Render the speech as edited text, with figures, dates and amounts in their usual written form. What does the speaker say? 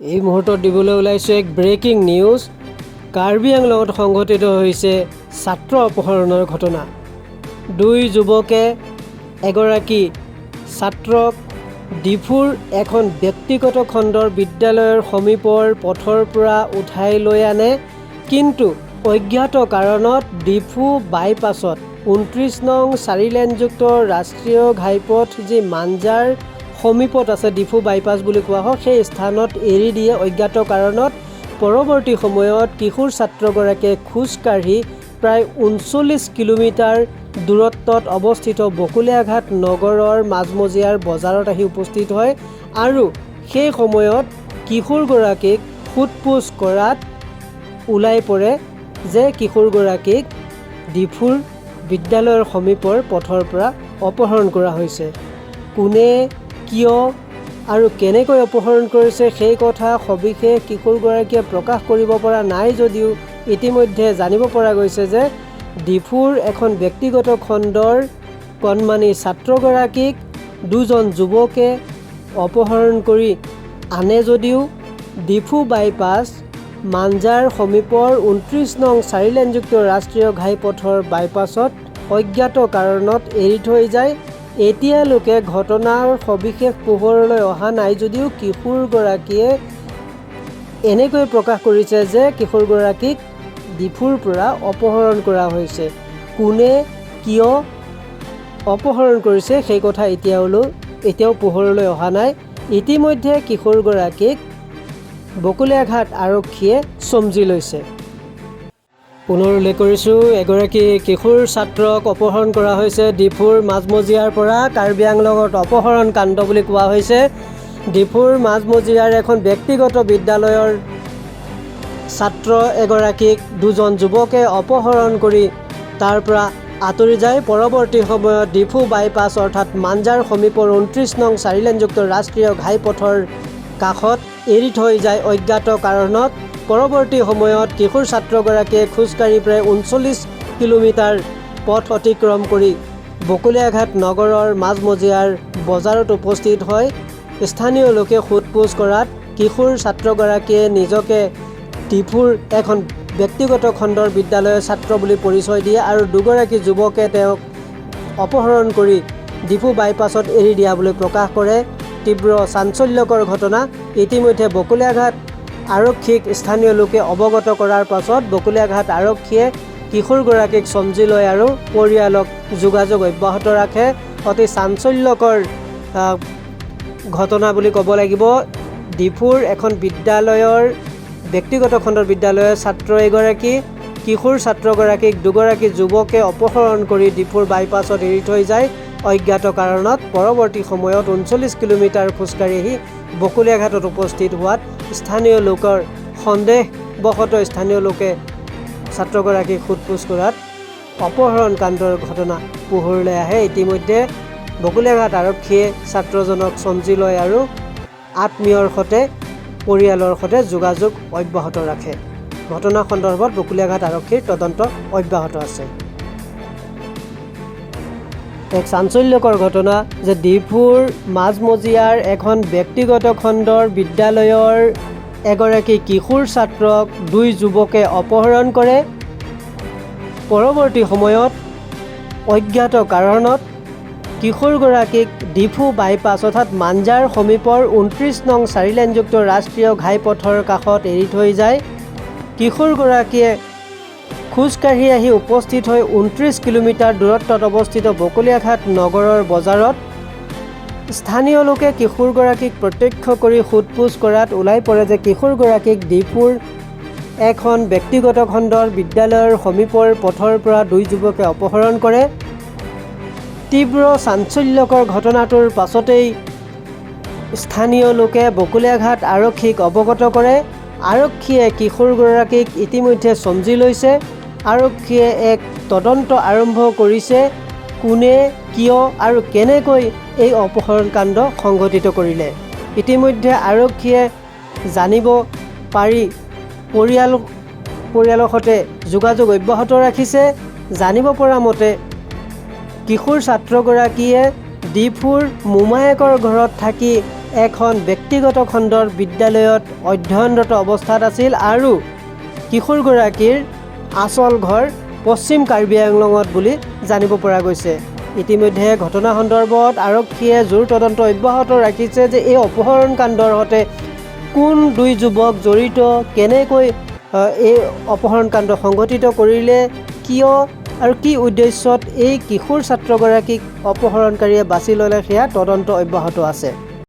এই মুহূৰ্তত দিবলৈ ওলাইছে এক ব্ৰেকিং নিউজ। কাৰ্বি আংলঙত সংঘটিত হৈছে ছাত্ৰ অপহৰণৰ ঘটনা। দুই যুৱকে এগৰাকী ছাত্ৰক ডিফুৰ এখন ব্যক্তিগত খণ্ডৰ বিদ্যালয়ৰ সমীপৰ পথৰ পৰা উঠাই লৈ আনে, কিন্তু অজ্ঞাত কাৰণত ডিফু বাইপাছত 29 নং 4 লেনযুক্ত ৰাষ্ট্ৰীয় ঘাইপথ যি মাঞ্জাৰ সমীপত আছে, ডিফু বাইপাছ বুলি কোৱা হয়, সেই স্থানত এৰি দিয়ে অজ্ঞাত কাৰণত। পৰৱৰ্তী সময়ত কিশোৰ ছাত্ৰগৰাকীয়ে খোজকাঢ়ি প্ৰায় 39 কিলোমিটাৰ দূৰত্বত অৱস্থিত বকুলীয়াঘাট নগৰৰ মাজমজিয়াৰ বজাৰত আহি উপস্থিত হয় আৰু সেই সময়ত কিশোৰগৰাকীক সোধপোছ কৰাত ওলাই পৰে যে কিশোৰগৰাকীক ডিফুৰ বিদ্যালয়ৰ সমীপৰ পথৰ পৰা অপহৰণ কৰা হৈছে। কোনে, কিয় আৰু কেনেকৈ অপহৰণ কৰিছে সেই কথা সবিশেষ কিশোৰগৰাকীয়ে প্ৰকাশ কৰিব পৰা নাই যদিও ইতিমধ্যে জানিব পৰা গৈছে যে ডিফুৰ এখন ব্যক্তিগত খণ্ডৰ কণমানি ছাত্ৰগৰাকীক দুজন যুৱকে অপহৰণ কৰি আনে যদিও ডিফু বাইপাছ মাঞ্জাৰ সমীপৰ 29 নং 4 লেনযুক্ত ৰাষ্ট্ৰীয় ঘাইপথৰ বাইপাছত অজ্ঞাত কাৰণত এৰি থৈ যায়। এতিয়ালৈকে ঘটনাৰ সবিশেষ পোহৰলৈ অহা নাই যদিও কিশোৰগৰাকীয়ে এনেকৈ প্ৰকাশ কৰিছে যে কিশোৰগৰাকীক ডিফুৰ পৰা অপহৰণ কৰা হৈছে। কোনে, কিয় অপহৰণ কৰিছে সেই কথা এতিয়াও পোহৰলৈ অহা নাই। ইতিমধ্যে কিশোৰগৰাকীক বকুলীয়াঘাট আৰক্ষীয়ে চমজি লৈছে। পুনৰ উল্লেখ কৰিছোঁ, এগৰাকী কিশোৰ ছাত্ৰক অপহৰণ কৰা হৈছে ডিফুৰ মাজমজিয়াৰ পৰা। কাৰ্বি আংলঙত অপহৰণ কাণ্ড বুলি কোৱা হৈছে। ডিফুৰ মাজমজিয়াৰ এখন ব্যক্তিগত বিদ্যালয়ৰ ছাত্ৰ এগৰাকীক দুজন যুৱকে অপহৰণ কৰি তাৰ পৰা আঁতৰি যায়। পৰৱৰ্তী সময়ত ডিফু বাইপাছ অৰ্থাৎ মাঞ্জাৰ সমীপৰ 29 নং 4 লেনযুক্ত ৰাষ্ট্ৰীয় ঘাইপথৰ কাষত এৰি থৈ যায় অজ্ঞাত কাৰণত। পৰৱৰ্তী সময়ত কিশোৰ ছাত্ৰগৰাকীয়ে খোজকাঢ়ি প্ৰায় 39 কিলোমিটাৰ পথ অতিক্ৰম কৰি বকুলীয়াঘাট নগৰৰ মাজমজিয়াৰ বজাৰত উপস্থিত হয়। স্থানীয় লোকে সোধপোছ কৰাত কিশোৰ ছাত্ৰগৰাকীয়ে নিজকে ডিফুৰ এখন ব্যক্তিগত খণ্ডৰ বিদ্যালয়ৰ ছাত্ৰ বুলি পৰিচয় দিয়ে আৰু দুগৰাকী যুৱকে তেওঁক অপহৰণ কৰি ডিফু বাইপাছত এৰি দিয়া বুলি প্ৰকাশ কৰে। তীব্ৰ চাঞ্চল্যকৰ ঘটনা। ইতিমধ্যে বকুলীয়াঘাট আৰক্ষীক স্থানীয় লোকে অৱগত কৰাৰ পাছত বকুলীয়াঘাট আৰক্ষীয়ে কিশোৰগৰাকীক চমজি লয় আৰু পৰিয়ালক যোগাযোগ অব্যাহত ৰাখে। অতি চাঞ্চল্যকৰ ঘটনা বুলি ক'ব লাগিব। ডিফুৰ এখন বিদ্যালয়ৰ ব্যক্তিগত খণ্ডৰ বিদ্যালয়ৰ ছাত্ৰ এগৰাকী কিশোৰ ছাত্ৰগৰাকীক দুগৰাকী যুৱকে অপহৰণ কৰি ডিফুৰ বাইপাছত এৰি থৈ যায় অজ্ঞাত কাৰণত। পৰৱৰ্তী সময়ত 39 কিলোমিটাৰ খোজকাঢ়ি আহি বকুলীয়াঘাটত উপস্থিত হোৱাত স্থানীয় লোকৰ সন্দেহবশতঃ স্থানীয় লোকে ছাত্ৰগৰাকীক সোধপোছ কৰাত অপহৰণ কাণ্ডৰ ঘটনা পোহৰলৈ আহে। ইতিমধ্যে বকুলীয়াঘাট আৰক্ষীয়ে ছাত্ৰজনক চমজি লয় আৰু আত্মীয়ৰ সৈতে পৰিয়ালৰ সৈতে যোগাযোগ অব্যাহত ৰাখে। ঘটনা সন্দৰ্ভত বকুলীয়াঘাট আৰক্ষীৰ তদন্ত অব্যাহত আছে। এক চাঞ্চল্যকৰ ঘটনা যে ডিফুৰ মাজমজিয়াৰ এখন ব্যক্তিগত খণ্ডৰ বিদ্যালয়ৰ এগৰাকী কিশোৰ ছাত্ৰক দুই যুৱকে অপহৰণ কৰে। পৰৱৰ্তী সময়ত অজ্ঞাত কাৰণত কিশোৰগৰাকীক ডিফু বাইপাছ অৰ্থাৎ মাঞ্জাৰ সমীপৰ 29 নং 4 লেনযুক্ত ৰাষ্ট্ৰীয় ঘাইপথৰ কাষত এৰি থৈ যায়। কিশোৰগৰাকীয়ে খোজকাঢ়ি আহি উপস্থিত হৈ 29 কিলোমিটাৰ দূৰত্বত অৱস্থিত বকুলীয়াঘাট নগৰৰ বজাৰত। স্থানীয় লোকে কিশোৰগৰাকীক প্ৰত্যক্ষ কৰি সোধপোছ কৰাত ওলাই পৰে যে কিশোৰগৰাকীক ডিফুৰ এখন ব্যক্তিগত খণ্ডৰ বিদ্যালয়ৰ সমীপৰ পথৰ পৰা দুই যুৱকে অপহৰণ কৰে। তীব্ৰ চাঞ্চল্যকৰ ঘটনাটোৰ পাছতেই স্থানীয় লোকে বকুলীয়াঘাট আৰক্ষীক অৱগত কৰে। আৰক্ষীয়ে কিশোৰগৰাকীক ইতিমধ্যে চমজি লৈছে। আৰক্ষীয়ে এক তদন্ত আৰম্ভ কৰিছে। কোনে, কিয় আৰু কেনেকৈ এই অপহৰণ কাণ্ড সংঘটিত কৰিলে ইতিমধ্যে আৰক্ষীয়ে জানিব পাৰি পৰিয়ালৰ সৈতে যোগাযোগ অব্যাহত ৰাখিছে। জানিব পৰা মতে কিশোৰ ছাত্ৰগৰাকীয়ে ডিফুৰ মোমায়েকৰ ঘৰত থাকি এখন ব্যক্তিগত খণ্ডৰ বিদ্যালয়ত অধ্যয়নৰত অৱস্থাত আছিল আৰু কিশোৰগৰাকীৰ আচল ঘৰ পশ্চিম কাৰ্বি আংলঙত বুলি জানিব পৰা গৈছে। ইতিমধ্যে ঘটনা সন্দৰ্ভত আৰক্ষীয়ে জোৰ তদন্ত অব্যাহত ৰাখিছে যে এই অপহৰণ কাণ্ডৰ সৈতে কোন দুই যুৱক জড়িত, কেনেকৈ এই অপহৰণ কাণ্ড সংঘটিত কৰিলে, কিয় আৰু কি উদ্দেশ্যত এই কিশোৰ ছাত্ৰগৰাকীক অপহৰণকাৰীয়ে বাছি ল'লে সেয়া তদন্ত অব্যাহত আছে।